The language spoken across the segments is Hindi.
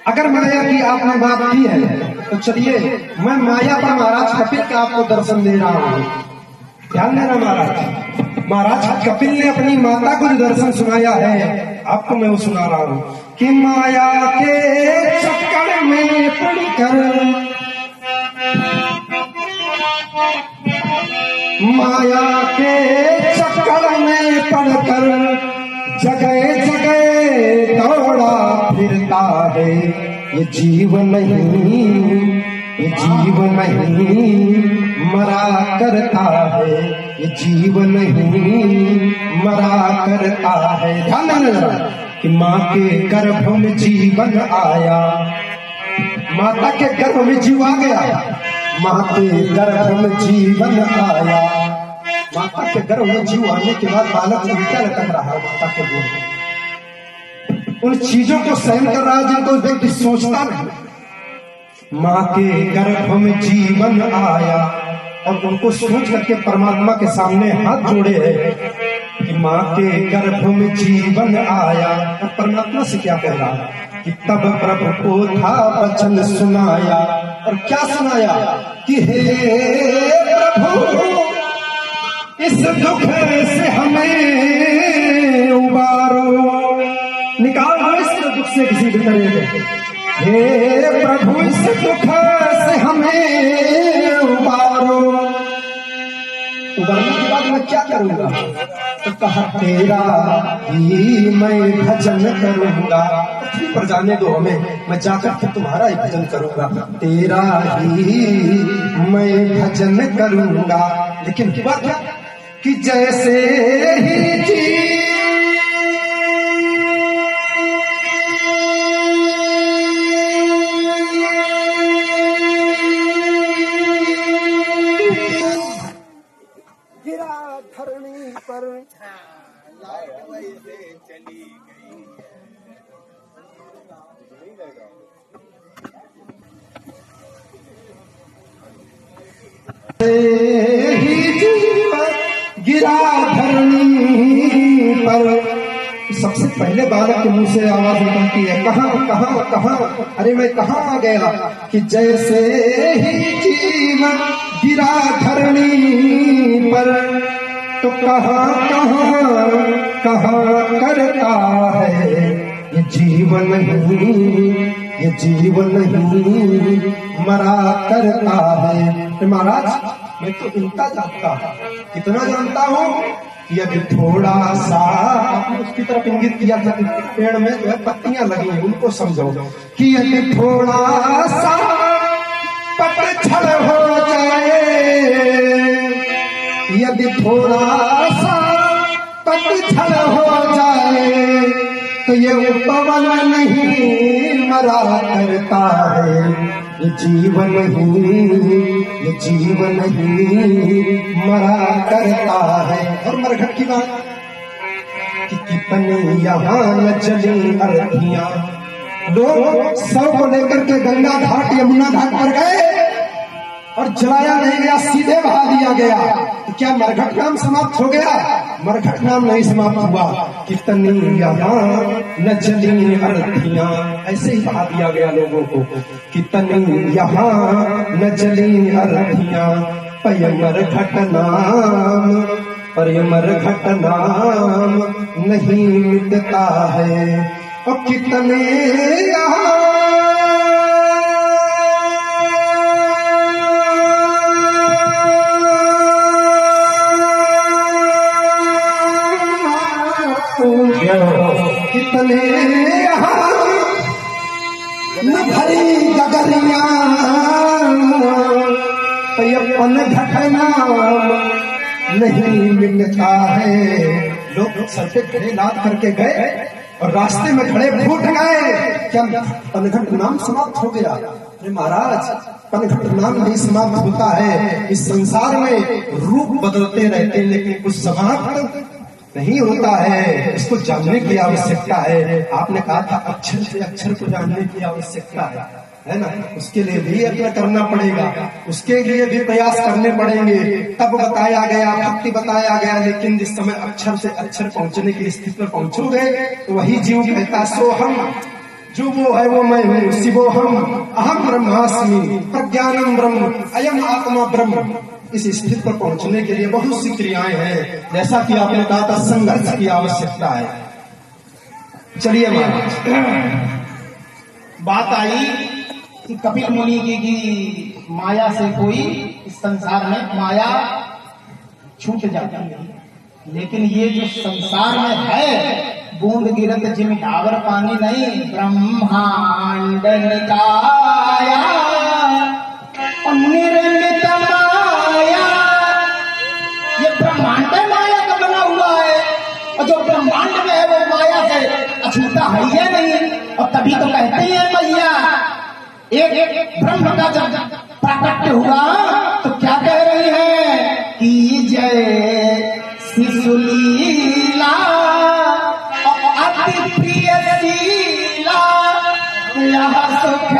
अगर माया की आपने बात की है तो चलिए मैं माया पर महाराज कपिल का आपको दर्शन दे रहा हूँ। ध्यान देना महाराज कपिल ने अपनी माता को जो दर्शन सुनाया है आपको मैं वो सुना रहा हूँ कि माया के चक्कर में पड़कर माया के चक्कर में पड़कर जगह जगह दौड़ा फिरता है ये जीव नहीं मरा करता है ये जीव नहीं मरा करता है। ध्यान देना कि माँ के गर्भ में जीवन आया, माता के गर्भ में जीव आ गया, माँ के गर्भ में जीवन आया। माता के गर्भ में जीव आने के बाद बालक उल्टा लटक रहा है माता के गोद में, उन चीजों को सहन कर रहा है जिनको व्यक्ति सोचता नहीं। माँ के गर्भ में जीवन आया और उनको सोच करके परमात्मा के सामने हाथ जोड़े है कि माँ के गर्भ में जीवन आया। और परमात्मा से क्या कह रहा है कि तब प्रभु को था वचन सुनाया। और क्या सुनाया कि हे प्रभु इस दुख से हमें उबारो, निकाल दो इस दुख से किसी भी तरह। हे प्रभु इस दुख से हमें उबारो। उबारने के बाद मैं क्या करूंगा? तो कहा तेरा ही मैं भजन करूंगा। पृथ्वी पर जाने दो हमें, मैं जाकर के तुम्हारा ही भजन करूंगा। तेरा ही मैं भजन करूंगा। लेकिन बात क्या कि जैसे ही गिरा धरनी पर लाइट वैसे चली गई, गिरा धरनी पर। सबसे पहले बालक के मुंह से आवाज निकलती है कहाँ कहाँ कहाँ, अरे मैं कहाँ आ गया? कि जैसे ही जीवन गिरा धरनी पर तो कहाँ कहाँ कहाँ करता है ये जीवन नहीं मरा करता है। महाराज मैं तो इतना जानता हूँ, कितना जानता हूँ कि यदि थोड़ा सा आपने उसकी तरफ इंगित किया था कि पेड़ में जो है पत्तियां लगी हैं उनको समझो कि यदि थोड़ा सा पतझड़ हो जाए, यदि थोड़ा सा पतझड़ हो जाए तो ये पवन नहीं मरा करता है ये जीवन नहीं मरा करता है। और मरघट की बात कि कितनी यहाँ न चली अरथियां, लोग सौ को लेकर के गंगा घाट यमुना घाट पर गए और जलाया नहीं गया, सीधे बहा दिया गया। तो क्या मरघट नाम समाप्त हो गया? मरघट नाम नहीं समाप्त हुआ। कितनी यहाँ न चली अरथियां, ऐसे ही बहा दिया गया लोगों को। कितनी यहाँ न चली अरथियां, पयमरघट नाम नहीं मिटता है। और कितने यहाँ कितने यहाँ न भरी गगरिया पन घटना नहीं मिलता है। लोग सर पे खड़े लाद करके गए और रास्ते में खड़े फूट गए। क्या पनघट नाम समाप्त हो गया? अरे महाराज पनघट नाम नहीं समाप्त होता है। इस संसार में रूप बदलते रहते लेकिन कुछ समाप्त नहीं होता है। इसको जानने की आवश्यकता है। आपने कहा था अक्षर से अक्षर को जानने की आवश्यकता है। है ना, उसके लिए भी यत्न करना पड़ेगा, उसके लिए भी प्रयास करने पड़ेंगे। तब बताया गया, भक्ति बताया गया, लेकिन जिस समय अक्षर से अक्षर पहुंचने की स्थिति पर पहुंचोगे तो वही जीव कहता सोहम, जो वो है वो मैं हूँ, शिवोहम अहम ब्रह्मास्मि प्रज्ञानम ब्रह्म अयम आत्मा ब्रह्म। इस स्थिति पर पहुंचने के लिए बहुत सी क्रियाएं हैं, जैसा कि आपने कहा था संघर्ष की आवश्यकता है। चलिए महाराज, बात आई कि कपिल मुनि की माया से कोई इस संसार में माया छूट जाती है, लेकिन ये जो संसार में है बूंद गिरत जिम डावर पानी नहीं, ब्रह्मांड निकाया और निर्मित माया। ये ब्रह्मांड माया का बना हुआ है, और जो ब्रह्मांड में है वो माया से अछूता है ही नहीं। और तभी तो कहते हैं मैया एक ब्रह्म का जब प्राकट्य हुआ तो क्या कह रही है कि जय शिशुलीला अति प्रिय लीला यह सुख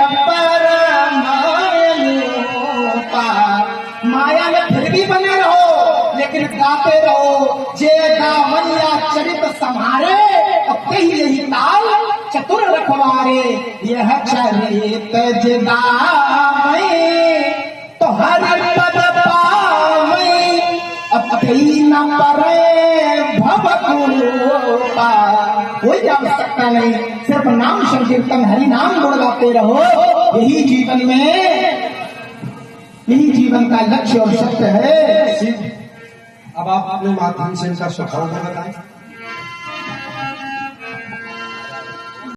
माया में फिर भी बने रहो, लेकिन गाते रहो जे मैया चरित संहारे, अब कही यही ताल चतुर रखवारे। यह चरित जदामय तो हर पद पावै, अब कहीं न परे भव कृपा। कोई आवश्यकता नहीं, सिर्फ नाम संकीर्तन हरि नाम गुण गाते रहो, यही जीवन में, यही जीवन का लक्ष्य और सत्य है। अब आप अपने माध्यम से इनका स्वभाव बताएं।